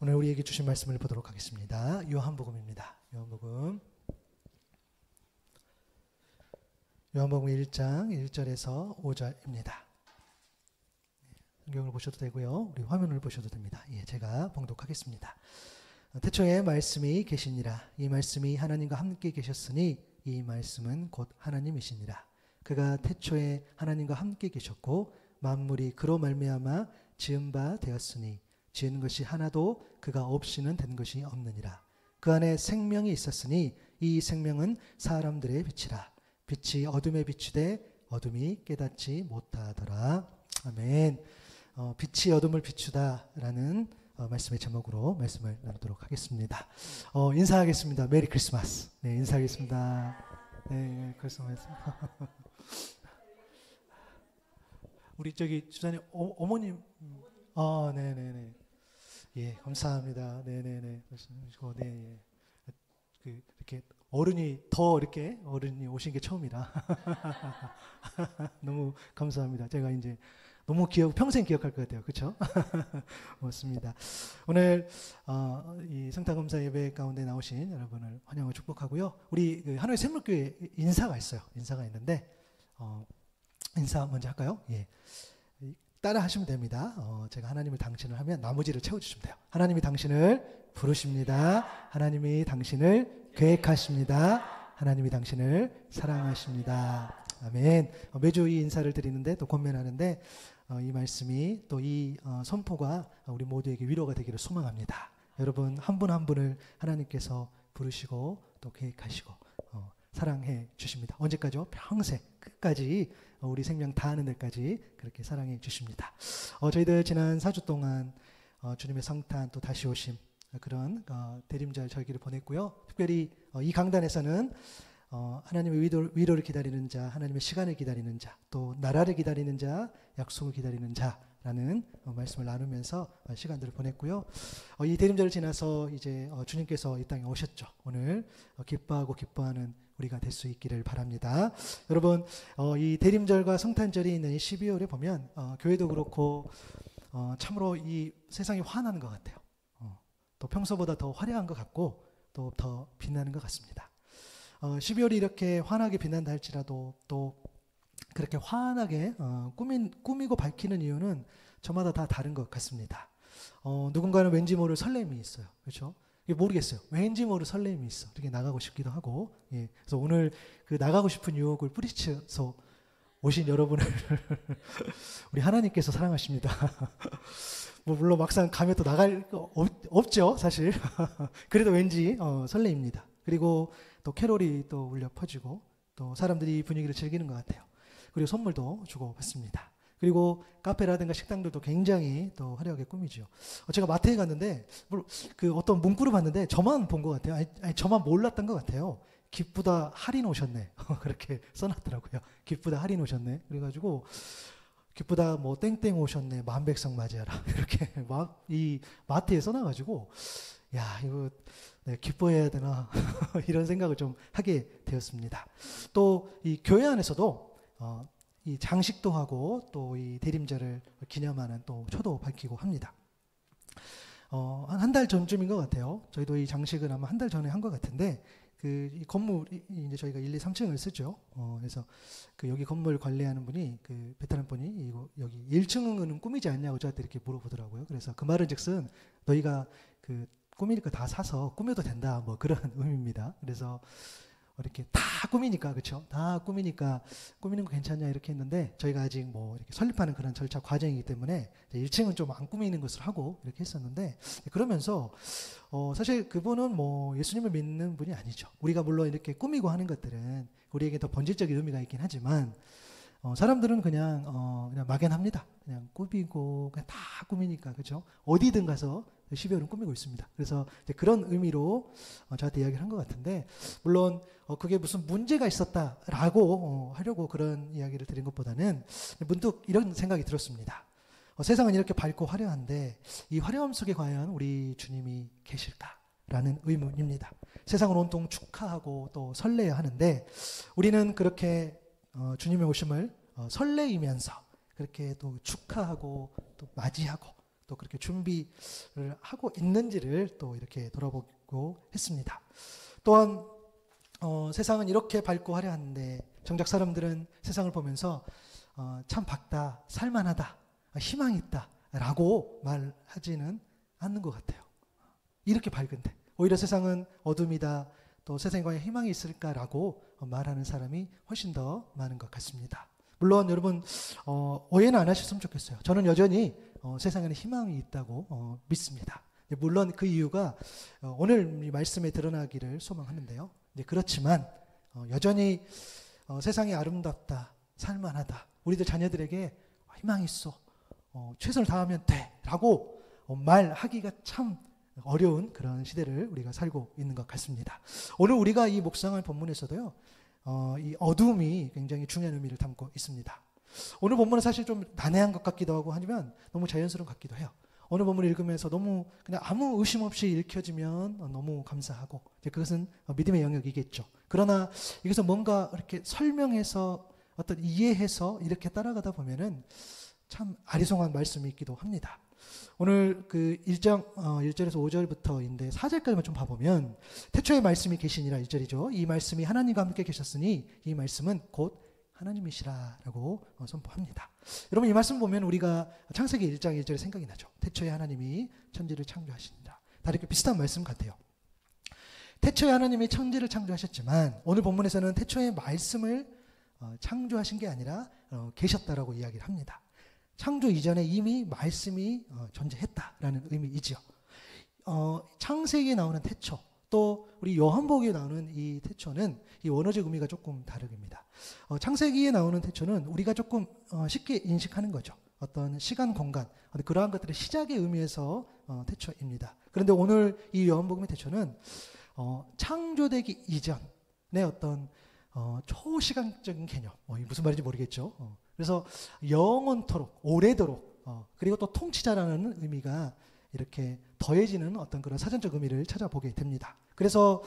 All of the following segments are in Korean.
오늘 우리에게 주신 말씀을 보도록 하겠습니다. 요한복음입니다. 요한복음 1장 1절에서 5절입니다. 성경을 보셔도 되고요. 우리 화면을 보셔도 됩니다. 제가 봉독하겠습니다. 태초에 말씀이 계시니라. 이 말씀이 하나님과 함께 계셨으니 이 말씀은 곧 하나님이시니라. 그가 태초에 하나님과 함께 계셨고 만물이 그로 말미암아 지은 바 되었으니 지은 것이 하나도 그가 없이는 된 것이 없느니라. 그 안에 생명이 있었으니 이 생명은 사람들의 빛이라. 빛이 어둠에 비추되 어둠이 깨닫지 못하더라. 아멘. 빛이 어둠을 비추다라는 말씀의 제목으로 말씀을 나누도록 하겠습니다. 인사하겠습니다. 메리 크리스마스. 네, 인사하겠습니다. 네, 크리스마스. 우리 저기 주사님 어머님. 네네네. 예, 감사합니다. 네네네. 네, 이렇게 어른이 오신 게 처음이라. 너무 감사합니다. 제가 이제 너무 평생 기억할 것 같아요. 그렇죠? 고맙습니다. 오늘 이 성탄검사 예배 가운데 나오신 여러분을 환영을 축복하고요. 우리 하노이 샘물교회 인사가 있어요. 인사가 있는데 인사 먼저 할까요? 예. 따라 하시면 됩니다. 제가 하나님을 당신을 하면 나머지를 채워주시면 돼요. 하나님이 당신을 부르십니다. 하나님이 당신을 계획하십니다. 하나님이 당신을 사랑하십니다. 아멘. 매주 이 인사를 드리는데 또 권면하는데 이 말씀이 또 이 선포가 우리 모두에게 위로가 되기를 소망합니다. 여러분 한 분 한 분을 하나님께서 부르시고 또 계획하시고 사랑해 주십니다. 언제까지요? 평생 끝까지 우리 생명 다하는 데까지 그렇게 사랑해 주십니다. 저희들 지난 4주 동안 주님의 성탄 또 다시 오심 그런 대림절 절기를 보냈고요. 특별히 이 강단에서는 하나님의 위로를 기다리는 자, 하나님의 시간을 기다리는 자, 또 나라를 기다리는 자, 약속을 기다리는 자라는 말씀을 나누면서 시간들을 보냈고요. 이 대림절을 지나서 이제 주님께서 이 땅에 오셨죠. 오늘 기뻐하고 기뻐하는 우리가 될 수 있기를 바랍니다. 여러분 이 대림절과 성탄절이 있는 이 12월에 보면 교회도 그렇고 참으로 이 세상이 환한 것 같아요. 또 평소보다 더 화려한 것 같고 또 더 빛나는 것 같습니다. 12월이 이렇게 환하게 빛난다 할지라도 또 그렇게 환하게 꾸미고 밝히는 이유는 저마다 다 다른 것 같습니다. 누군가는 왠지 모를 설렘이 있어요. 그렇죠? 모르겠어요. 왠지 모를 설렘이 있어. 이렇게 나가고 싶기도 하고. 예. 그래서 오늘 그 나가고 싶은 유혹을 뿌리쳐서 오신 여러분을 우리 하나님께서 사랑하십니다. 뭐 물론 막상 가면 또 나갈 거 없죠, 사실. 그래도 왠지 설레입니다. 그리고 또 캐롤이 또 울려 퍼지고 또 사람들이 이 분위기를 즐기는 것 같아요. 그리고 선물도 주고 받습니다. 그리고 카페라든가 식당들도 굉장히 또 화려하게 꾸미죠. 제가 마트에 갔는데 그 어떤 문구를 봤는데 저만 본 것 같아요. 아니 저만 몰랐던 것 같아요. 기쁘다 할인 오셨네. 그렇게 써놨더라고요. 기쁘다 할인 오셨네. 그래가지고 기쁘다 뭐 땡땡 오셨네. 만백성 맞이하라. 이렇게 막 이 마트에 써놔가지고 야 이거 네, 기뻐해야 되나 이런 생각을 좀 하게 되었습니다. 또 이 교회 안에서도 이 장식도 하고 또 이 대림절을 기념하는 또 초도 밝히고 합니다. 한 달 전쯤인 것 같아요. 저희도 이 장식을 아마 한 달 전에 한 것 같은데 이 건물이 이제 저희가 1, 2, 3층을 쓰죠. 그래서 여기 건물 관리하는 분이 베테랑 분이 여기 1층은 꾸미지 않냐고 저한테 이렇게 물어보더라고요. 그래서 그 말은즉슨 너희가 꾸밀 거 다 사서 꾸며도 된다 뭐 그런 의미입니다. 그래서 이렇게 다 꾸미니까 그렇죠? 다 꾸미니까 꾸미는 거 괜찮냐 이렇게 했는데 저희가 아직 뭐 이렇게 설립하는 그런 절차 과정이기 때문에 1층은 좀 안 꾸미는 것을 하고 이렇게 했었는데 그러면서 사실 그분은 뭐 예수님을 믿는 분이 아니죠. 우리가 물론 이렇게 꾸미고 하는 것들은 우리에게 더 본질적인 의미가 있긴 하지만 사람들은 그냥 막연합니다. 그냥 꾸미고 그냥 다 꾸미니까 그렇죠? 어디든 가서 12월은 꾸미고 있습니다. 그래서 이제 그런 의미로 저한테 이야기를 한 것 같은데 물론 그게 무슨 문제가 있었다라고 하려고 그런 이야기를 드린 것보다는 문득 이런 생각이 들었습니다. 세상은 이렇게 밝고 화려한데 이 화려함 속에 과연 우리 주님이 계실까라는 의문입니다. 세상은 온통 축하하고 또 설레야 하는데 우리는 그렇게 주님의 오심을 설레이면서 그렇게 또 축하하고 또 맞이하고 또 그렇게 준비를 하고 있는지를 또 이렇게 돌아보고 했습니다. 또한 세상은 이렇게 밝고 화려한데 정작 사람들은 세상을 보면서 참 밝다, 살만하다, 희망이 있다 라고 말하지는 않는 것 같아요. 이렇게 밝은데 오히려 세상은 어둠이다, 또 세상에 과연 희망이 있을까라고 말하는 사람이 훨씬 더 많은 것 같습니다. 물론 여러분 오해는 안 하셨으면 좋겠어요. 저는 여전히 세상에는 희망이 있다고 믿습니다. 물론 그 이유가 오늘 이 말씀에 드러나기를 소망하는데요. 그렇지만 여전히 세상이 아름답다, 살만하다, 우리들 자녀들에게 희망이 있어, 최선을 다하면 돼 라고 말하기가 참 어려운 그런 시대를 우리가 살고 있는 것 같습니다. 오늘 우리가 이 묵상할 본문에서도요, 이 어둠이 굉장히 중요한 의미를 담고 있습니다. 오늘 본문은 사실 좀 난해한 것 같기도 하고 하지만 너무 자연스러운 것 같기도 해요. 오늘 본문을 읽으면서 너무 그냥 아무 의심 없이 읽혀지면 너무 감사하고 그것은 믿음의 영역이겠죠. 그러나 이것을 뭔가 이렇게 설명해서 어떤 이해해서 이렇게 따라가다 보면은 참 아리송한 말씀이 있기도 합니다. 오늘 그 1장 1절에서 5절부터인데 4절까지만 좀 봐보면 태초에 말씀이 계시니라 1절이죠. 이 말씀이 하나님과 함께 계셨으니 이 말씀은 곧 하나님이시라라고 선포합니다. 여러분 이 말씀 보면 우리가 창세기 1장 1절에 생각이 나죠. 태초에 하나님이 천지를 창조하시니라. 다 이렇게 비슷한 말씀 같아요. 태초에 하나님이 천지를 창조하셨지만 오늘 본문에서는 태초에 말씀을 창조하신 게 아니라 계셨다라고 이야기를 합니다. 창조 이전에 이미 말씀이 존재했다라는 의미이죠. 창세기에 나오는 태초, 또 우리 요한복음에 나오는 이 태초는 이 원어적 의미가 조금 다릅니다. 창세기에 나오는 태초는 우리가 조금 쉽게 인식하는 거죠. 어떤 시간, 공간, 그러한 것들의 시작의 의미에서 태초입니다. 그런데 오늘 이 요한복음의 태초는 창조되기 이전의 어떤 초시간적인 개념, 무슨 말인지 모르겠죠. 그래서 영원토록, 오래도록, 그리고 또 통치자라는 의미가 이렇게 더해지는 어떤 그런 사전적 의미를 찾아보게 됩니다. 그래서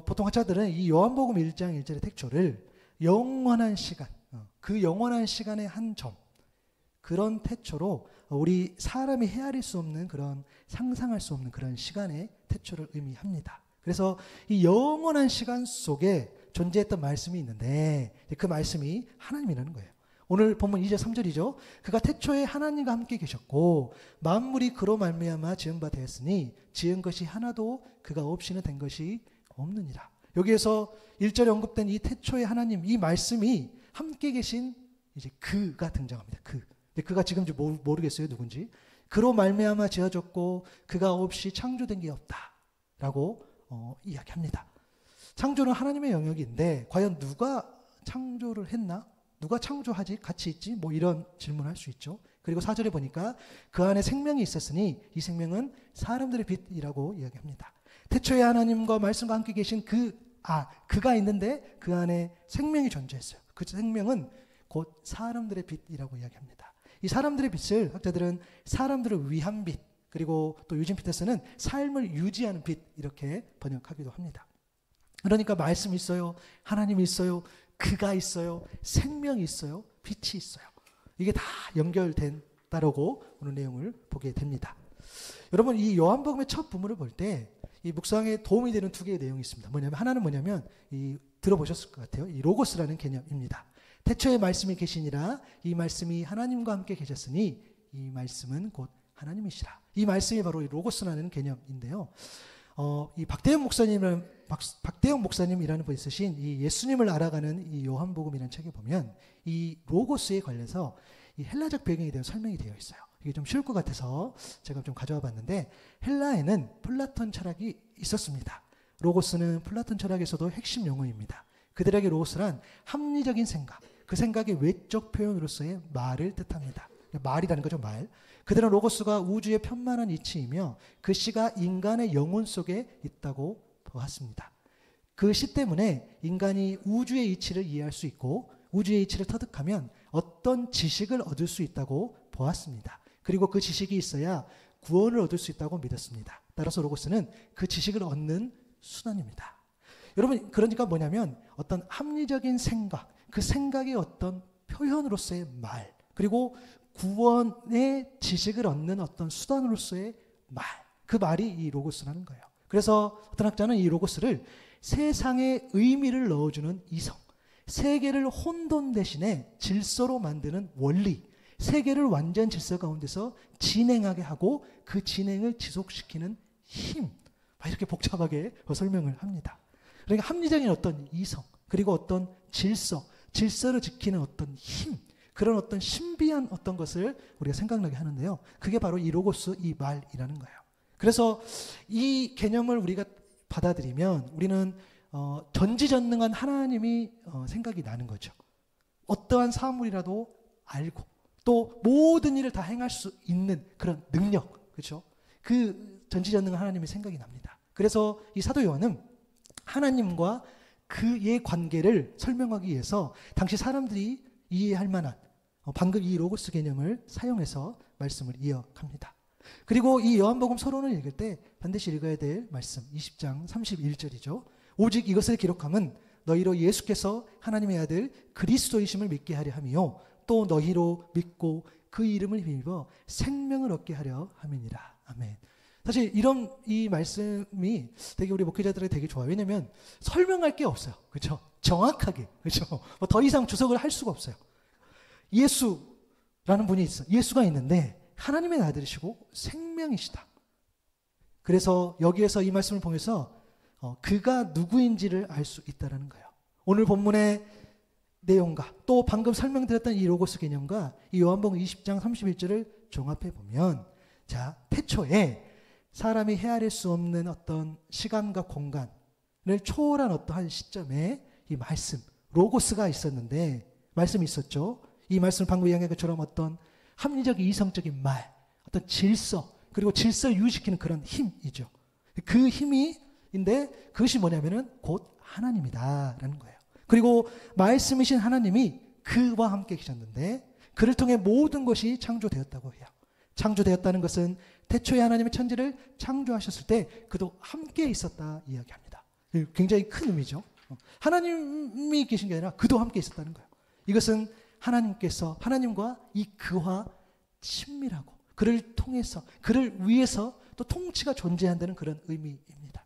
보통 학자들은 이 요한복음 1장 1절의 태초를 영원한 시간, 그 영원한 시간의 한 점, 그런 태초로 우리 사람이 헤아릴 수 없는 그런 상상할 수 없는 그런 시간의 태초를 의미합니다. 그래서 이 영원한 시간 속에 존재했던 말씀이 있는데 그 말씀이 하나님이라는 거예요. 오늘 본문 2절 3절이죠. 그가 태초에 하나님과 함께 계셨고 만물이 그로 말미암아 지은 바 되었으니 지은 것이 하나도 그가 없이는 된 것이 없느니라. 여기에서 1절에 언급된 이 태초의 하나님, 이 말씀이 함께 계신 이제 그가 등장합니다. 그가 지금인지 모르겠어요, 누군지. 그로 말미암아 지어졌고 그가 없이 창조된 게 없다라고 이야기합니다. 창조는 하나님의 영역인데 과연 누가 창조를 했나? 누가 창조하지? 같이 있지? 이런 질문을 할 수 있죠. 그리고 4절에 보니까 그 안에 생명이 있었으니 이 생명은 사람들의 빛이라고 이야기합니다. 태초에 하나님과 말씀과 함께 계신 그가 있는데 그 안에 생명이 존재했어요. 그 생명은 곧 사람들의 빛이라고 이야기합니다. 이 사람들의 빛을 학자들은 사람들을 위한 빛, 그리고 또 유진 피터스는 삶을 유지하는 빛 이렇게 번역하기도 합니다. 그러니까 말씀이 있어요. 하나님이 있어요. 그가 있어요. 생명이 있어요. 빛이 있어요. 이게 다 연결된다라고 오늘 내용을 보게 됩니다. 여러분 이 요한복음의 첫 부문을 볼 때 이 묵상에 도움이 되는 두 개의 내용이 있습니다. 하나는 뭐냐면 들어보셨을 것 같아요. 이 로고스라는 개념입니다. 태초에 말씀이 계시니라 이 말씀이 하나님과 함께 계셨으니 이 말씀은 곧 하나님이시라. 이 말씀이 바로 이 로고스라는 개념인데요. 이 박대영 목사님이라는 분이 쓰신 이 예수님을 알아가는 이 요한복음이라는 책에 보면 이 로고스에 관해서 이 헬라적 배경에 대한 설명이 되어 있어요. 이게 좀 쉬울 것 같아서 제가 좀 가져와 봤는데 헬라에는 플라톤 철학이 있었습니다. 로고스는 플라톤 철학에서도 핵심 용어입니다. 그들에게 로고스란 합리적인 생각, 그 생각의 외적 표현으로서의 말을 뜻합니다. 말이라는 거죠, 말. 그들은 로고스가 우주의 편만한 이치이며 그 씨가 인간의 영혼 속에 있다고 보았습니다. 그 씨 때문에 인간이 우주의 이치를 이해할 수 있고 우주의 이치를 터득하면 어떤 지식을 얻을 수 있다고 보았습니다. 그리고 그 지식이 있어야 구원을 얻을 수 있다고 믿었습니다. 따라서 로고스는 그 지식을 얻는 수단입니다. 여러분 그러니까 뭐냐면 어떤 합리적인 생각, 그 생각의 어떤 표현으로서의 말, 그리고 구원의 지식을 얻는 어떤 수단으로서의 말, 그 말이 이 로고스라는 거예요. 그래서 어떤 학자는 이 로고스를 세상에 의미를 넣어주는 이성, 세계를 혼돈 대신에 질서로 만드는 원리, 세계를 완전 질서 가운데서 진행하게 하고 그 진행을 지속시키는 힘, 이렇게 복잡하게 설명을 합니다. 그러니까 합리적인 어떤 이성, 그리고 어떤 질서를 지키는 어떤 힘, 그런 어떤 신비한 어떤 것을 우리가 생각나게 하는데요. 그게 바로 이 로고스, 이 말이라는 거예요. 그래서 이 개념을 우리가 받아들이면 우리는 전지전능한 하나님이 생각이 나는 거죠. 어떠한 사물이라도 알고 또 모든 일을 다 행할 수 있는 그런 능력, 그렇죠? 그 전지전능한 하나님이 생각이 납니다. 그래서 이 사도 요한은 하나님과 그의 관계를 설명하기 위해서 당시 사람들이 이해할 만한 방금 이 로고스 개념을 사용해서 말씀을 이어갑니다. 그리고 이 요한복음 서론을 읽을 때 반드시 읽어야 될 말씀 20장 31절이죠. 오직 이것을 기록함은 너희로 예수께서 하나님의 아들 그리스도이심을 믿게 하려 함이요 또 너희로 믿고 그 이름을 힘입어 생명을 얻게 하려 함이니라. 아멘. 사실 이런 이 말씀이 되게 우리 목회자들에게 되게 좋아요. 왜냐하면 설명할 게 없어요. 그렇죠? 정확하게. 그렇죠? 뭐 더 이상 주석을 할 수가 없어요. 예수라는 분이 있어. 예수가 있는데 하나님의 아들이시고 생명이시다. 그래서 여기에서 이 말씀을 통해서 그가 누구인지를 알 수 있다는 거예요. 오늘 본문의 내용과 또 방금 설명드렸던 이 로고스 개념과 이 요한복음 20장 31절을 종합해 보면 자, 태초에 사람이 헤아릴 수 없는 어떤 시간과 공간을 초월한 어떠한 시점에 이 말씀, 로고스가 있었는데 말씀이 있었죠. 이 말씀을 방금 이야기한 것처럼 어떤 합리적 이성적인 말, 어떤 질서, 그리고 질서를 유지시키는 그런 힘이죠. 그 힘인데 그것이 뭐냐면은 곧 하나님이다라는 거예요. 그리고 말씀이신 하나님이 그와 함께 계셨는데 그를 통해 모든 것이 창조되었다고 해요. 창조되었다는 것은 태초에 하나님의 천지를 창조하셨을 때 그도 함께 있었다 이야기합니다. 굉장히 큰 의미죠. 하나님이 계신 게 아니라 그도 함께 있었다는 거예요. 이것은 하나님께서 하나님과 이 그와 친밀하고 그를 통해서 그를 위해서 또 통치가 존재한다는 그런 의미입니다.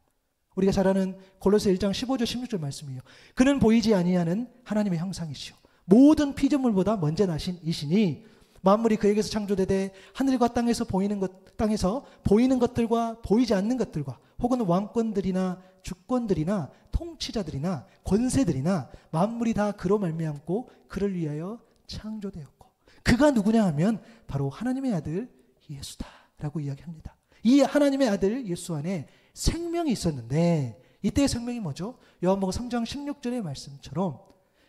우리가 잘 아는 골로새 1장 15절 16절 말씀이에요. 그는 보이지 아니하는 하나님의 형상이시오 모든 피조물보다 먼저 나신 이시니 만물이 그에게서 창조되되 하늘과 땅에서 보이는 것들과 보이지 않는 것들과 혹은 왕권들이나 주권들이나 통치자들이나 권세들이나 만물이 다 그로 말미암고 그를 위하여 창조되었고 그가 누구냐 하면 바로 하나님의 아들 예수다라고 이야기합니다. 이 하나님의 아들 예수 안에 생명이 있었는데 이때의 생명이 뭐죠? 요한복음 3장 16절의 말씀처럼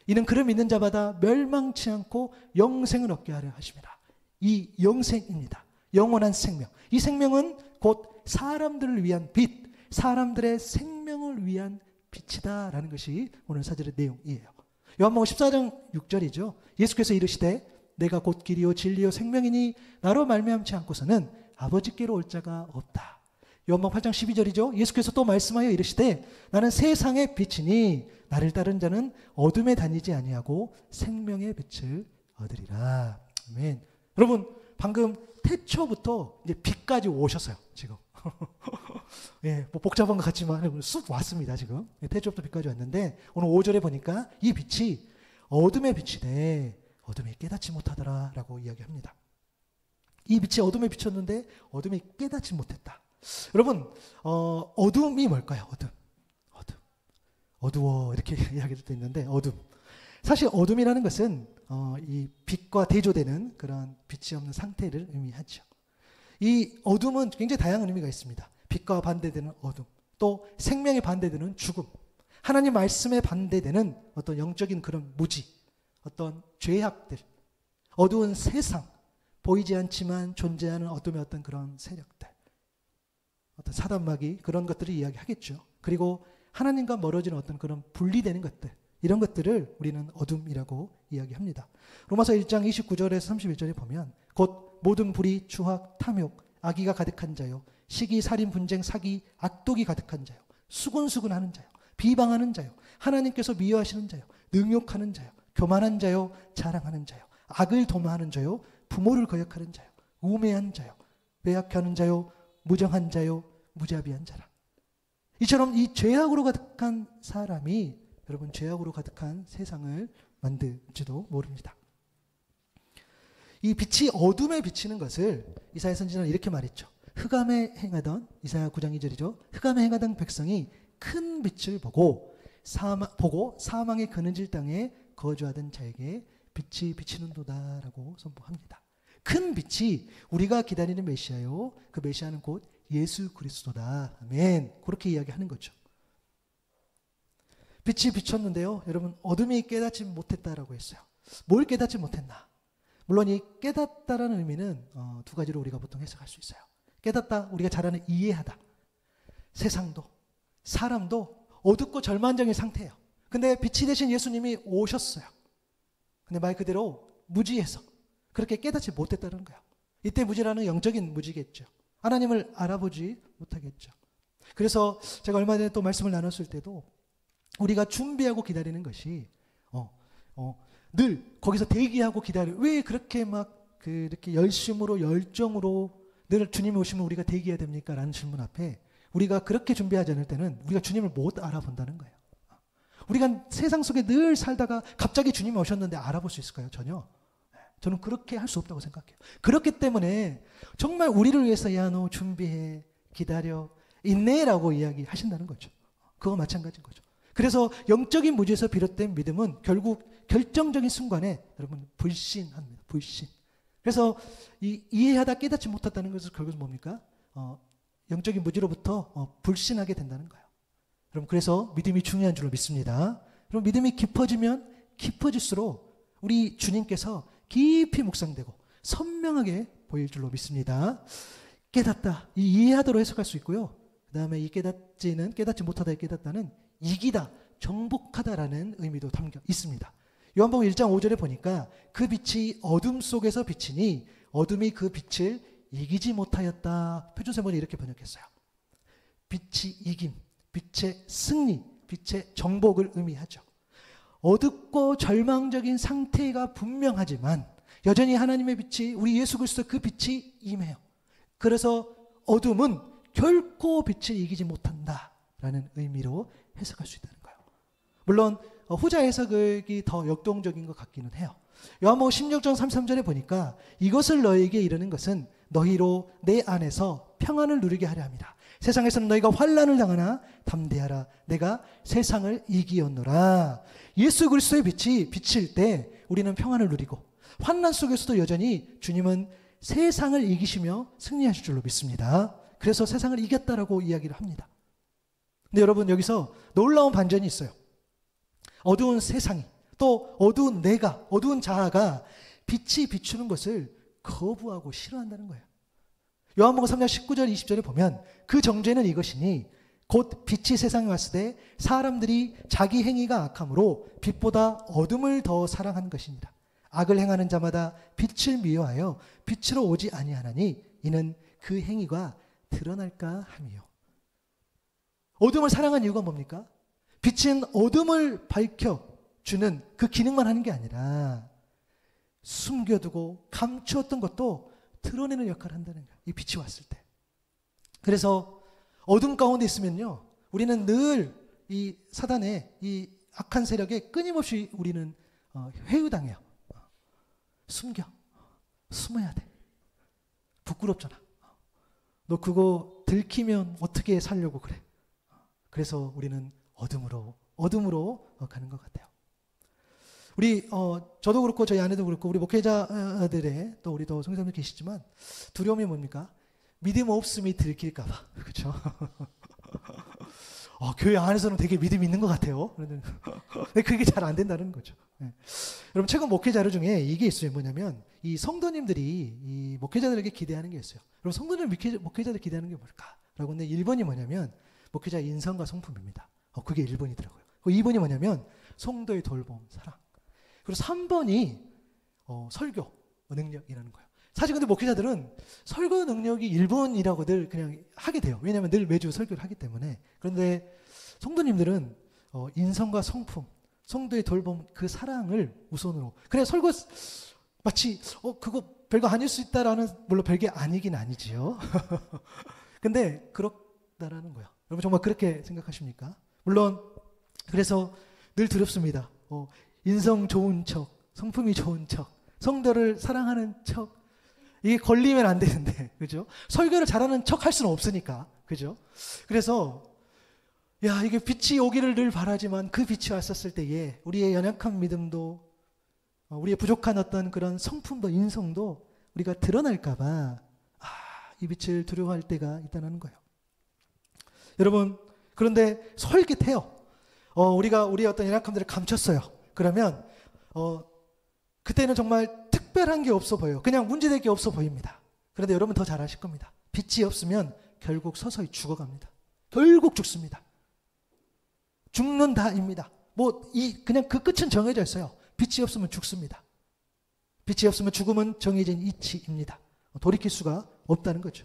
이는 그를 믿는 자마다 멸망치 않고 영생을 얻게 하려 하심이라. 이 영생입니다. 영원한 생명. 이 생명은 곧 사람들을 위한 빛, 사람들의 생명을 위한 빛이다라는 것이 오늘 사절의 내용이에요. 요한복음 14장 6절이죠. 예수께서 이르시되 내가 곧 길이요 진리요 생명이니 나로 말미암지 않고서는 아버지께로 올 자가 없다. 요한복음 8장 12절이죠. 예수께서 또 말씀하여 이르시되 나는 세상의 빛이니 나를 따른 자는 어둠에 다니지 아니하고 생명의 빛을 얻으리라. 아멘. 여러분 방금 태초부터 이제 빛까지 오셨어요. 지금 예, 뭐 복잡한 것 같지만 쑥 왔습니다. 지금 태초부터 빛까지 왔는데 오늘 5절에 보니까 이 빛이 어둠의 빛이되 어둠이 깨닫지 못하더라라고 이야기합니다. 이 빛이 어둠에 비쳤는데 어둠이 깨닫지 못했다. 여러분 어둠이 뭘까요? 어두워 이렇게 이야기할 때 있는데 어둠. 사실 어둠이라는 것은 이 빛과 대조되는 그런 빛이 없는 상태를 의미하죠. 이 어둠은 굉장히 다양한 의미가 있습니다. 빛과 반대되는 어둠, 또 생명에 반대되는 죽음, 하나님 말씀에 반대되는 어떤 영적인 그런 무지, 어떤 죄악들, 어두운 세상, 보이지 않지만 존재하는 어둠의 어떤 그런 세력들, 어떤 사단마귀 그런 것들을 이야기하겠죠. 그리고 하나님과 멀어지는 어떤 그런 분리되는 것들, 이런 것들을 우리는 어둠이라고 이야기합니다. 로마서 1장 29절에서 31절에 보면 곧 모든 불의, 추악, 탐욕, 악의가 가득한 자요, 시기, 살인, 분쟁, 사기, 악독이 가득한 자요, 수군수군하는 자요, 비방하는 자요, 하나님께서 미워하시는 자요, 능욕하는 자요, 교만한 자요, 자랑하는 자요, 악을 도모하는 자요, 부모를 거역하는 자요, 우매한 자요, 배약하는 자요, 무정한 자요, 무자비한 자라. 이처럼 이 죄악으로 가득한 사람이 여러분 죄악으로 가득한 세상을 만들지도 모릅니다. 이 빛이 어둠에 비치는 것을 이사야 선지자는 이렇게 말했죠. 흑암에 행하던, 이사야 9장 2절이죠. 흑암에 행하던 백성이 큰 빛을 보고 사망의 그늘질 땅에 거주하던 자에게 빛이 비치는도다라고 선포합니다. 큰 빛이 우리가 기다리는 메시아요, 그 메시아는 곧 예수 그리스도다. 아멘. 그렇게 이야기하는 거죠. 빛이 비쳤는데요, 여러분 어둠이 깨닫지 못했다라고 했어요. 뭘 깨닫지 못했나? 물론 이 깨닫다라는 의미는 두 가지로 우리가 보통 해석할 수 있어요. 깨닫다, 우리가 잘 아는 이해하다. 세상도 사람도 어둡고 절망적인 상태예요. 근데 빛이 되신 예수님이 오셨어요. 근데 말 그대로 무지해서 그렇게 깨닫지 못했다는 거예요. 이때 무지라는 영적인 무지겠죠. 하나님을 알아보지 못하겠죠. 그래서 제가 얼마 전에 또 말씀을 나눴을 때도 우리가 준비하고 기다리는 것이 늘 거기서 대기하고 기다려. 왜 그렇게 막 그렇게 열심으로 열정으로 늘 주님이 오시면 우리가 대기해야 됩니까? 라는 질문 앞에 우리가 그렇게 준비하지 않을 때는 우리가 주님을 못 알아본다는 거예요. 우리가 세상 속에 늘 살다가 갑자기 주님이 오셨는데 알아볼 수 있을까요? 전혀. 저는 그렇게 할 수 없다고 생각해요. 그렇기 때문에 정말 우리를 위해서 야, 너 준비해, 기다려, 인내라고 이야기하신다는 거죠. 그거 마찬가지인 거죠. 그래서 영적인 무지에서 비롯된 믿음은 결국 결정적인 순간에 여러분 불신합니다. 불신. 그래서 이해하다 깨닫지 못했다는 것은 결국은 뭡니까? 영적인 무지로부터 불신하게 된다는 거예요. 여러분 그래서 믿음이 중요한 줄로 믿습니다. 그럼 믿음이 깊어지면 깊어질수록 우리 주님께서 깊이 묵상되고 선명하게 보일 줄로 믿습니다. 깨닫다, 이해하도록 해석할 수 있고요. 그 다음에 이 깨닫지 못하다의 깨닫다는 이기다, 정복하다라는 의미도 담겨 있습니다. 요한복음 1장 5절에 보니까 그 빛이 어둠 속에서 비치니 어둠이 그 빛을 이기지 못하였다. 표준세번이 이렇게 번역했어요. 빛이 이김, 빛의 승리, 빛의 정복을 의미하죠. 어둡고 절망적인 상태가 분명하지만 여전히 하나님의 빛이, 우리 예수 그리스도 그 빛이 임해요. 그래서 어둠은 결코 빛을 이기지 못한다라는 의미로 해석할 수 있다는 거예요. 물론 후자 해석이 더 역동적인 것 같기는 해요. 요한복음 16장 33절에 보니까 이것을 너희에게 이르는 것은 너희로 내 안에서 평안을 누리게 하려 함이라. 세상에서는 너희가 환난을 당하나 담대하라. 내가 세상을 이기었노라. 예수 그리스도의 빛이 비칠 때 우리는 평안을 누리고 환난 속에서도 여전히 주님은 세상을 이기시며 승리하실 줄로 믿습니다. 그래서 세상을 이겼다라고 이야기를 합니다. 근데 여러분 여기서 놀라운 반전이 있어요. 어두운 세상이, 또 어두운 내가, 어두운 자아가 빛이 비추는 것을 거부하고 싫어한다는 거예요. 요한복음 3장 19절 20절에 보면 그 정죄는 이것이니 곧 빛이 세상에 왔을 때 사람들이 자기 행위가 악함으로 빛보다 어둠을 더 사랑한 것입니다. 악을 행하는 자마다 빛을 미워하여 빛으로 오지 아니하나니 이는 그 행위가 드러날까 함이요. 어둠을 사랑한 이유가 뭡니까? 빛은 어둠을 밝혀주는 그 기능만 하는 게 아니라 숨겨두고 감추었던 것도 드러내는 역할을 한다는 거예요. 이 빛이 왔을 때. 그래서 어둠 가운데 있으면요, 우리는 늘 이 사단의 이 악한 세력에 끊임없이 우리는 회유당해요. 숨어야 돼. 부끄럽잖아. 너 그거 들키면 어떻게 살려고 그래. 그래서 우리는 어둠으로 가는 것 같아요. 우리 저도 그렇고 저희 아내도 그렇고 우리 목회자들의 또 우리도 성도님들 계시지만 두려움이 뭡니까? 믿음 없음이 들킬까 봐. 그렇죠? 교회 안에서는 되게 믿음이 있는 것 같아요. 근데 그게 잘 안 된다는 거죠. 네. 여러분 최근 목회 자료 중에 이게 있어요. 뭐냐면 이 성도님들이 이 목회자들에게 기대하는 게 있어요. 여러분 성도님 목회자들 기대하는 게 뭘까라고 하는데 1번이 뭐냐면 목회자 인성과 성품입니다. 그게 1번이더라고요. 2번이 뭐냐면 성도의 돌봄, 사랑. 그리고 3번이 설교 능력이라는 거예요. 사실 근데 목회자들은 설교 능력이 1번이라고들 그냥 하게 돼요. 왜냐하면 늘 매주 설교를 하기 때문에. 그런데 성도님들은 인성과 성품, 성도의 돌봄, 그 사랑을 우선으로. 그래 설교 마치 그거 별거 아닐 수 있다라는, 물론 별게 아니긴 아니지요. 근데 그렇다라는 거예요. 여러분 정말 그렇게 생각하십니까? 물론 그래서 늘 두렵습니다. 인성 좋은 척, 성품이 좋은 척, 성도를 사랑하는 척, 이게 걸리면 안 되는데, 그죠? 설교를 잘하는 척 할 수는 없으니까, 그죠? 그래서 이게 빛이 오기를 늘 바라지만 그 빛이 왔었을 때에 우리의 연약한 믿음도, 우리의 부족한 어떤 그런 성품도, 인성도 우리가 드러날까봐 이 빛을 두려워할 때가 있다는 거예요. 여러분, 그런데 솔깃해요. 우리가 우리의 어떤 연약함들을 감췄어요. 그러면 그때는 정말 특별한 게 없어 보여요. 그냥 문제될 게 없어 보입니다. 그런데 여러분 더 잘 아실 겁니다. 빛이 없으면 결국 서서히 죽어갑니다. 결국 죽습니다. 죽는다입니다. 그냥 그 끝은 정해져 있어요. 빛이 없으면 죽습니다. 빛이 없으면 죽음은 정해진 이치입니다. 돌이킬 수가 없다는 거죠.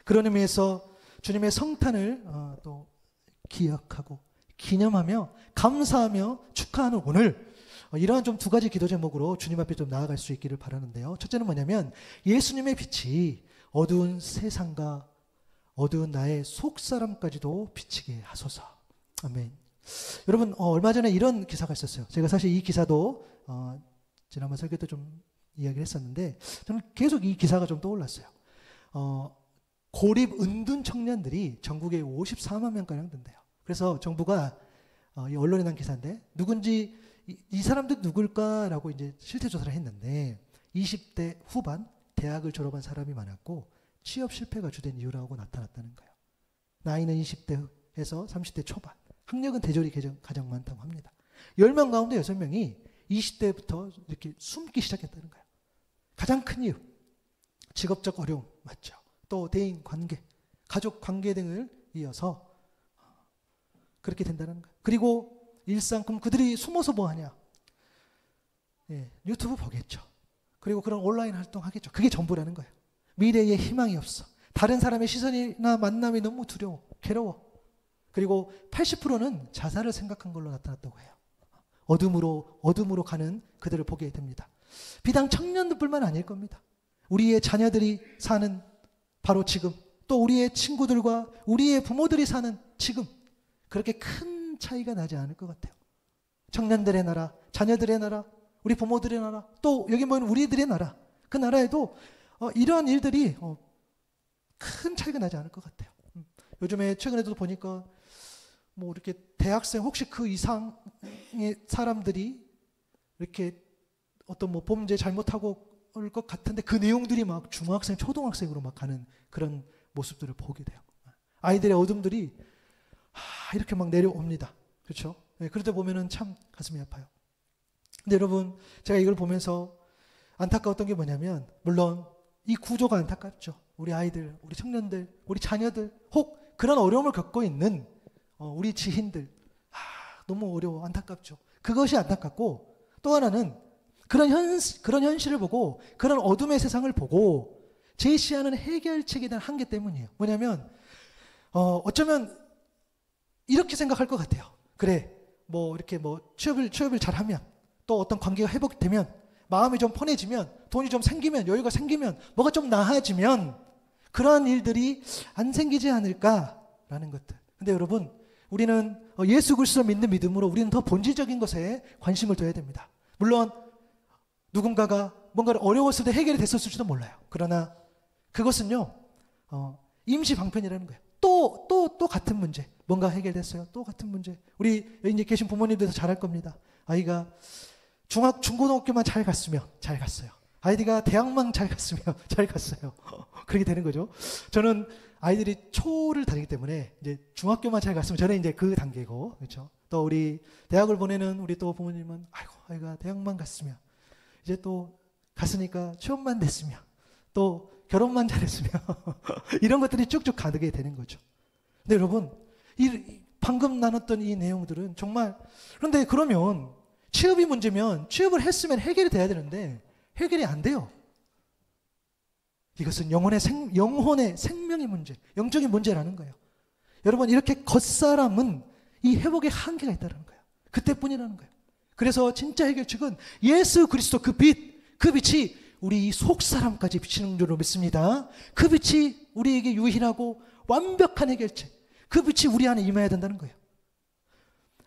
그런 의미에서 주님의 성탄을 또 기억하고 기념하며 감사하며 축하하는 오늘, 이러한 좀 두 가지 기도 제목으로 주님 앞에 좀 나아갈 수 있기를 바라는데요. 첫째는 뭐냐면 예수님의 빛이 어두운 세상과 어두운 나의 속사람까지도 비치게 하소서. 아멘. 여러분, 얼마 전에 이런 기사가 있었어요. 제가 사실 이 기사도 지난번 설교 때 좀 이야기를 했었는데 저는 계속 이 기사가 좀 떠올랐어요. 고립 은둔 청년들이 전국에 54만 명가량 된대요. 그래서 정부가 이 언론에 난 기사인데 누군지 이 사람들 누굴까라고 이제 실태 조사를 했는데 20대 후반 대학을 졸업한 사람이 많았고 취업 실패가 주된 이유라고 나타났다는 거예요. 나이는 20대에서 30대 초반, 학력은 대졸이 가장 많다고 합니다. 10명 가운데 6명이 20대부터 이렇게 숨기 시작했다는 거예요. 가장 큰 이유, 직업적 어려움 맞죠. 또 대인 관계, 가족 관계 등을 이어서 그렇게 된다는 거예요. 그리고 일상, 그럼 그들이 숨어서 뭐 하냐? 유튜브 보겠죠. 그리고 그런 온라인 활동하겠죠. 그게 전부라는 거예요. 미래에 희망이 없어. 다른 사람의 시선이나 만남이 너무 두려워, 괴로워. 그리고 80%는 자살을 생각한 걸로 나타났다고 해요. 어둠으로 가는 그들을 보게 됩니다. 비단 청년들뿐만 아닐 겁니다. 우리의 자녀들이 사는 바로 지금, 또 우리의 친구들과 우리의 부모들이 사는 지금, 그렇게 큰 차이가 나지 않을 것 같아요. 청년들의 나라, 자녀들의 나라, 우리 부모들의 나라, 또 여기 모인 우리들의 나라, 그 나라에도 이러한 일들이 큰 차이가 나지 않을 것 같아요. 요즘에 최근에도 보니까 뭐 이렇게 대학생 혹시 그 이상의 사람들이 이렇게 어떤 뭐 범죄 잘못하고 올 것 같은데 그 내용들이 막 중학생, 초등학생으로 막 가는 그런 모습들을 보게 돼요. 아이들의 어둠들이 이렇게 막 내려옵니다. 그렇죠? 그럴 때 보면은 참 가슴이 아파요. 근데 여러분, 제가 이걸 보면서 안타까웠던 게 뭐냐면, 물론 이 구조가 안타깝죠. 우리 아이들, 우리 청년들, 우리 자녀들, 혹 그런 어려움을 겪고 있는 우리 지인들, 너무 어려워, 안타깝죠. 그것이 안타깝고, 또 하나는 그런 현실을 보고, 그런 어둠의 세상을 보고 제시하는 해결책에 대한 한계 때문이에요. 뭐냐면 어쩌면 이렇게 생각할 것 같아요. 그래, 뭐 이렇게 뭐 취업을 잘하면, 또 어떤 관계가 회복되면, 마음이 좀 편해지면, 돈이 좀 생기면, 여유가 생기면, 뭐가 좀 나아지면 그러한 일들이 안 생기지 않을까라는 것들. 근데 여러분, 우리는 예수 그리스도를 믿는 믿음으로 우리는 더 본질적인 것에 관심을 둬야 됩니다. 물론 누군가가 뭔가를 어려웠을 때 해결이 됐었을지도 몰라요. 그러나 그것은요, 임시 방편이라는 거예요. 또 같은 문제. 뭔가 해결됐어요. 또 같은 문제. 우리 이제 계신 부모님들도 잘할 겁니다. 아이가 중고등학교만 잘 갔으면 잘 갔어요. 아이디가 대학만 잘 갔으면 잘 갔어요. 그렇게 되는 거죠. 저는 아이들이 초를 다니기 때문에 이제 중학교만 잘 갔으면 저는 이제 그 단계고, 그렇죠. 또 우리 대학을 보내는 우리 또 부모님은 아이가 대학만 갔으면, 이제 또 갔으니까 취업만 됐으면, 또 결혼만 잘했으면 이런 것들이 쭉쭉 가게 되는 거죠. 근데 여러분, 방금 나눴던 이 내용들은 정말, 그런데 그러면 취업이 문제면 취업을 했으면 해결이 돼야 되는데 해결이 안 돼요. 이것은 영혼의 생명의 문제, 영적인 문제라는 거예요. 여러분, 이렇게 겉사람은 이 회복의 한계가 있다는 거예요. 그때뿐이라는 거예요. 그래서 진짜 해결책은 예수 그리스도 그 빛, 그 빛이 우리 속 사람까지 비치는 줄로 믿습니다. 그 빛이 우리에게 유일하고 완벽한 해결책, 그 빛이 우리 안에 임해야 된다는 거예요.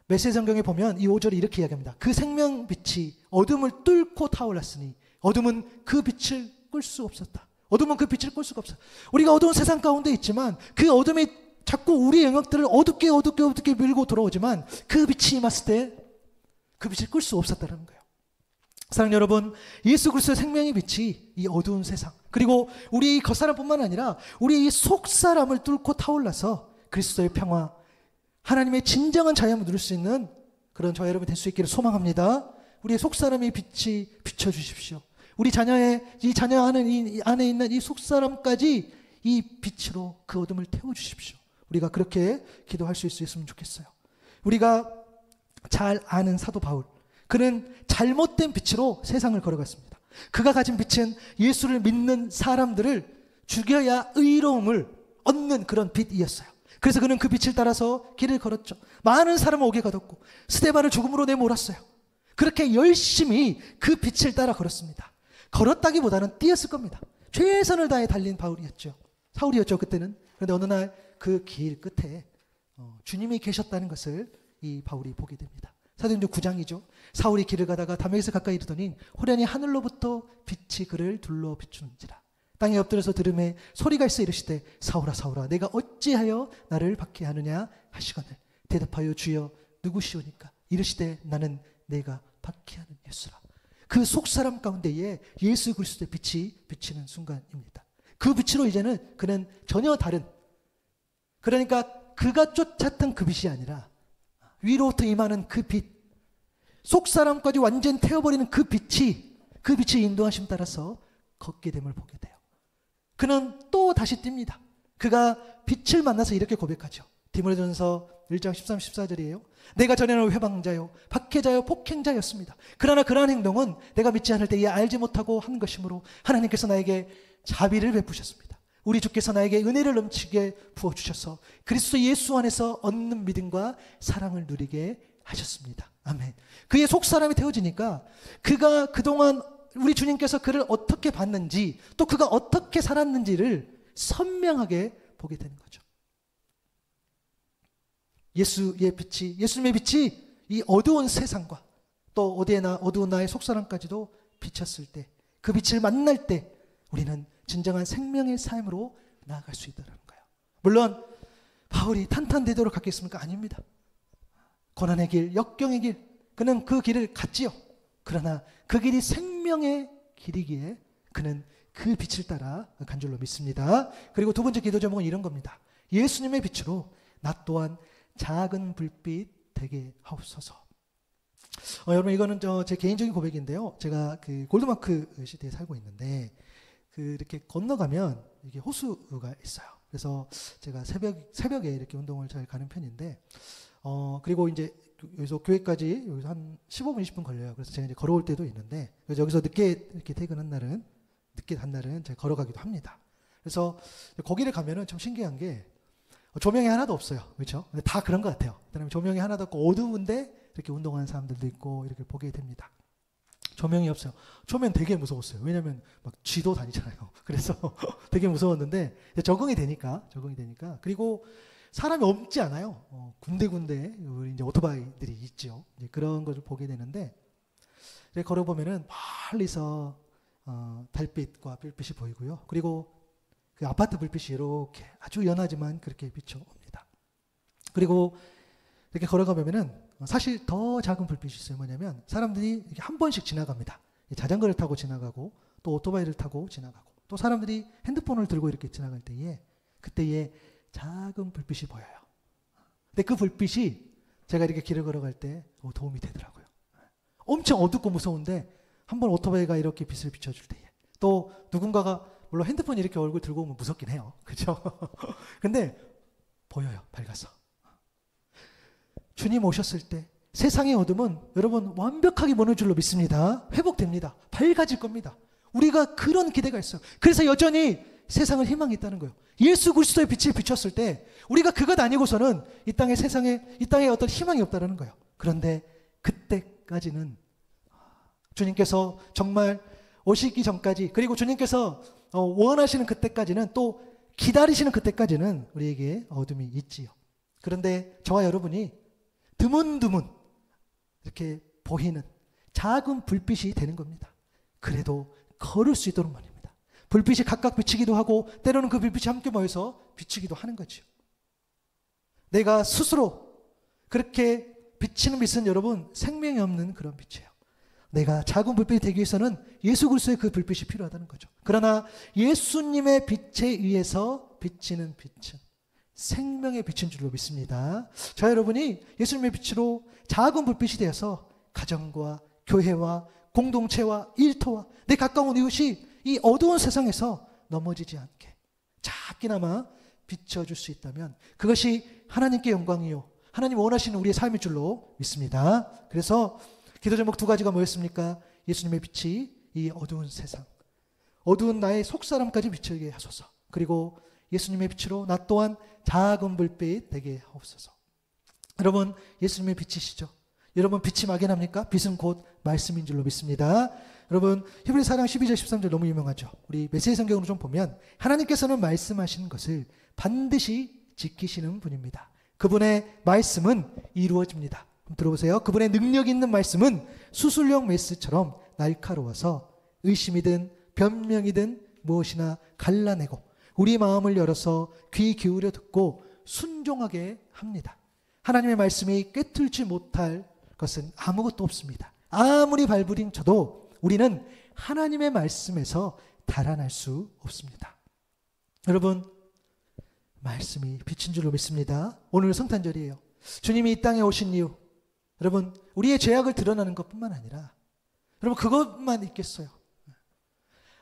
메시지 성경에 보면 이 5절이 이렇게 이야기합니다. 그 생명빛이 어둠을 뚫고 타올랐으니 어둠은 그 빛을 끌 수 없었다. 어둠은 그 빛을 끌 수가 없어요. 우리가 어두운 세상 가운데 있지만 그 어둠이 자꾸 우리의 영역들을 어둡게 밀고 들어오지만 그 빛이 임했을 때 그 빛을 끌 수 없었다는 거예요. 사랑하는 여러분, 예수 그리스도의 생명의 빛이 이 어두운 세상, 그리고 우리 겉사람뿐만 아니라 우리 이 속사람을 뚫고 타올라서 그리스도의 평화, 하나님의 진정한 자유함을 누릴 수 있는 그런 저와 여러분이 될 수 있기를 소망합니다. 우리의 속사람의 빛이 비춰주십시오. 우리 이 자녀 안에 있는 이 속사람까지 이 빛으로 그 어둠을 태워주십시오. 우리가 그렇게 기도할 수 있으면 좋겠어요. 우리가 잘 아는 사도 바울, 그는 잘못된 빛으로 세상을 걸어갔습니다. 그가 가진 빛은 예수를 믿는 사람들을 죽여야 의로움을 얻는 그런 빛이었어요. 그래서 그는 그 빛을 따라서 길을 걸었죠. 많은 사람을 오게 가뒀고 스데반을 죽음으로 내몰았어요. 그렇게 열심히 그 빛을 따라 걸었습니다. 걸었다기보다는 뛰었을 겁니다. 최선을 다해 달린 바울이었죠. 사울이었죠, 그때는. 그런데 어느 날 그 길 끝에 주님이 계셨다는 것을 이 바울이 보게 됩니다. 사도행전 9장이죠. 사울이 길을 가다가 다메섹에 가까이 이르더니 호련히 하늘로부터 빛이 그를 둘러 비추는지라. 땅에 엎드려서 들음에 소리가 있어 이르시되 사울아 사울아 내가 어찌하여 나를 박해하느냐 하시거늘 대답하여 주여 누구시오니까 이르시되 나는 내가 박해하는 예수라. 그 속사람 가운데에 예수 그리스도의 빛이 비치는 순간입니다. 그 빛으로 이제는 그는 전혀 다른, 그러니까 그가 쫓았던 그 빛이 아니라 위로부터 임하는 그 빛, 속사람까지 완전 태워버리는 그 빛이 인도하심 따라서 걷게 됨을 보게 돼요. 그는 또 다시 뜁니다. 그가 빛을 만나서 이렇게 고백하죠. 디모데전서 1장 13, 14절이에요. 내가 전에는 회방자요 박해자요 폭행자였습니다. 그러나 그러한 행동은 내가 믿지 않을 때에 알지 못하고 한 것이므로 하나님께서 나에게 자비를 베푸셨습니다. 우리 주께서 나에게 은혜를 넘치게 부어주셔서 그리스도 예수 안에서 얻는 믿음과 사랑을 누리게 하셨습니다. 아멘. 그의 속사람이 태워지니까 그가 그동안 우리 주님께서 그를 어떻게 봤는지 또 그가 어떻게 살았는지를 선명하게 보게 되는 거죠. 예수님의 빛이 이 어두운 세상과 또 어두운 나의 속사람까지도 비쳤을 때, 그 빛을 만날 때 우리는 진정한 생명의 삶으로 나아갈 수 있다는 거예요. 물론 바울이 탄탄대도로 갔겠습니까? 아닙니다. 고난의 길, 역경의 길, 그는 그 길을 갔지요. 그러나 그 길이 생명의 길이기에 그는 그 빛을 따라 간 줄로 믿습니다. 그리고 두 번째 기도 제목은 이런 겁니다. 예수님의 빛으로 나 또한 작은 불빛 되게 하옵소서. 여러분, 이거는 제 개인적인 고백인데요. 제가 그 골드마크 시대에 살고 있는데 이렇게 건너가면 이게 호수가 있어요. 그래서 제가 새벽에 이렇게 운동을 잘 가는 편인데, 그리고 이제 여기서 교회까지 여기서 한 15분, 20분 걸려요. 그래서 제가 이제 걸어올 때도 있는데, 그래서 여기서 늦게 이렇게 퇴근한 날은, 늦게 간 날은 제가 걸어가기도 합니다. 그래서 거기를 가면은 참 신기한 게 조명이 하나도 없어요. 그렇죠? 근데 다 그런 것 같아요. 그다음에 조명이 하나도 없고 어두운데 이렇게 운동하는 사람들도 있고 이렇게 보게 됩니다. 조명이 없어요. 처음엔 되게 무서웠어요. 왜냐하면 막 쥐도 다니잖아요. 그래서 되게 무서웠는데 적응이 되니까. 그리고 사람이 없지 않아요. 군데군데 이제 오토바이들이 있죠. 이제 그런 것을 보게 되는데, 걸어보면은 멀리서 달빛과 불빛이 보이고요. 그리고 그 아파트 불빛이 이렇게 아주 연하지만 그렇게 비춰옵니다. 그리고 이렇게 걸어가보면은 사실 더 작은 불빛이 있어요. 뭐냐면 사람들이 이렇게 한 번씩 지나갑니다. 자전거를 타고 지나가고 또 오토바이를 타고 지나가고 또 사람들이 핸드폰을 들고 이렇게 지나갈 때에 그때에 작은 불빛이 보여요. 근데 그 불빛이 제가 이렇게 길을 걸어갈 때 도움이 되더라고요. 엄청 어둡고 무서운데 한번 오토바이가 이렇게 빛을 비춰줄 때에 또 누군가가 물론 핸드폰 이렇게 얼굴 들고 오면 무섭긴 해요. 그렇죠? 근데 보여요. 밝아서. 주님 오셨을 때 세상의 어둠은 여러분 완벽하게 무너질 줄로 믿습니다. 회복됩니다. 밝아질 겁니다. 우리가 그런 기대가 있어요. 그래서 여전히 세상을 희망이 있다는 거예요. 예수 그리스도의 빛이 비쳤을 때 우리가 그것 아니고서는 이 땅에 어떤 희망이 없다는 거예요. 그런데 그때까지는 주님께서 정말 오시기 전까지, 그리고 주님께서 원하시는 그때까지는, 또 기다리시는 그때까지는 우리에게 어둠이 있지요. 그런데 저와 여러분이 드문드문 이렇게 보이는 작은 불빛이 되는 겁니다. 그래도 걸을 수 있도록 말입니다. 불빛이 각각 비치기도 하고 때로는 그 불빛이 함께 모여서 비치기도 하는 거죠. 내가 스스로 그렇게 비치는 빛은 여러분 생명이 없는 그런 빛이에요. 내가 작은 불빛이 되기 위해서는 예수 그리스도의 그 불빛이 필요하다는 거죠. 그러나 예수님의 빛에 의해서 비치는 빛은 생명의 빛인 줄로 믿습니다. 저 여러분이 예수님의 빛으로 작은 불빛이 되어서 가정과 교회와 공동체와 일터와 내 가까운 이웃이 이 어두운 세상에서 넘어지지 않게 작게나마 비춰줄 수 있다면 그것이 하나님께 영광이요 하나님 원하시는 우리의 삶일 줄로 믿습니다. 그래서 기도 제목 2가지가 뭐였습니까? 예수님의 빛이 이 어두운 세상, 어두운 나의 속사람까지 비추게 하소서. 그리고 예수님의 빛으로 나 또한 작은 불빛 되게 하옵소서. 여러분 예수님의 빛이시죠? 여러분 빛이 막연합니까? 빛은 곧 말씀인 줄로 믿습니다. 여러분 히브리서 4장 12절 13절 너무 유명하죠. 우리 메시지 성경으로 좀 보면 하나님께서는 말씀하시는 것을 반드시 지키시는 분입니다. 그분의 말씀은 이루어집니다. 한번 들어보세요. 그분의 능력 있는 말씀은 수술용 메스처럼 날카로워서 의심이든 변명이든 무엇이나 갈라내고 우리 마음을 열어서 귀 기울여 듣고 순종하게 합니다. 하나님의 말씀이 꿰뚫지 못할 것은 아무것도 없습니다. 아무리 발부림쳐도 우리는 하나님의 말씀에서 달아날 수 없습니다. 여러분 말씀이 빛인 줄로 믿습니다. 오늘 성탄절이에요. 주님이 이 땅에 오신 이유, 여러분 우리의 죄악을 드러나는 것뿐만 아니라 여러분 그것만 있겠어요.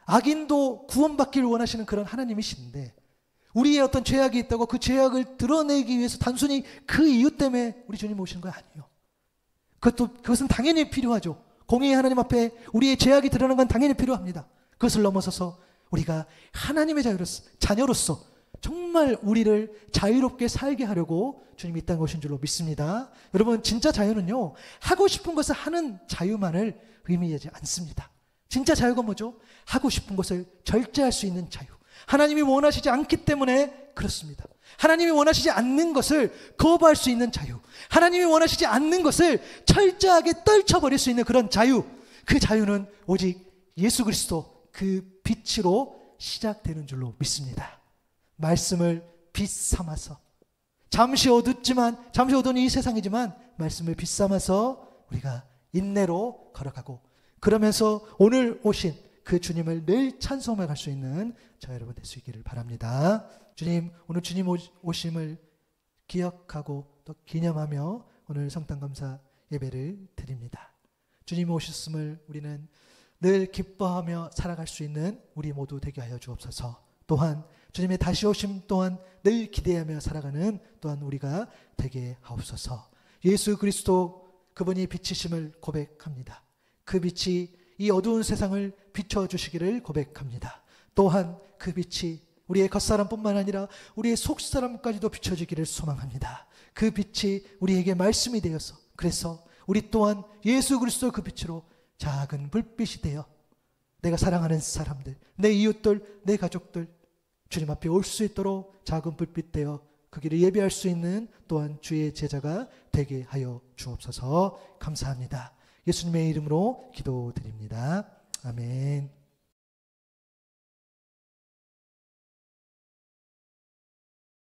악인도 구원받기를 원하시는 그런 하나님이신데 우리의 어떤 죄악이 있다고 그 죄악을 드러내기 위해서 단순히 그 이유 때문에 우리 주님 오시는 거 아니에요. 그것은 당연히 필요하죠. 공의의 하나님 앞에 우리의 죄악이 드러나는 건 당연히 필요합니다. 그것을 넘어서서 우리가 하나님의 자녀로서 정말 우리를 자유롭게 살게 하려고 주님이 이 땅에 오신 줄로 믿습니다. 여러분 진짜 자유는요 하고 싶은 것을 하는 자유만을 의미하지 않습니다. 진짜 자유가 뭐죠? 하고 싶은 것을 절제할 수 있는 자유. 하나님이 원하시지 않기 때문에 그렇습니다. 하나님이 원하시지 않는 것을 거부할 수 있는 자유, 하나님이 원하시지 않는 것을 철저하게 떨쳐버릴 수 있는 그런 자유, 그 자유는 오직 예수 그리스도 그 빛으로 시작되는 줄로 믿습니다. 말씀을 빛 삼아서 잠시 어두운 이 세상이지만 말씀을 빛 삼아서 우리가 인내로 걸어가고 그러면서 오늘 오신 그 주님을 늘 찬송해 갈 수 있는 저 여러분 될 수 있기를 바랍니다. 주님, 오늘 주님 오심을 기억하고 또 기념하며 오늘 성탄감사 예배를 드립니다. 주님 오셨음을 우리는 늘 기뻐하며 살아갈 수 있는 우리 모두 되게 하여 주옵소서. 또한 주님의 다시 오심 또한 늘 기대하며 살아가는 또한 우리가 되게 하옵소서. 예수 그리스도 그분이 빛이심을 고백합니다. 그 빛이 이 어두운 세상을 비춰주시기를 고백합니다. 또한 그 빛이 우리의 겉사람뿐만 아니라 우리의 속사람까지도 비춰지기를 소망합니다. 그 빛이 우리에게 말씀이 되어서 그래서 우리 또한 예수 그리스도 그 빛으로 작은 불빛이 되어 내가 사랑하는 사람들, 내 이웃들, 내 가족들 주님 앞에 올 수 있도록 작은 불빛 되어 그 길을 예비할 수 있는 또한 주의 제자가 되게 하여 주옵소서. 감사합니다. 예수님의 이름으로 기도드립니다. 아멘.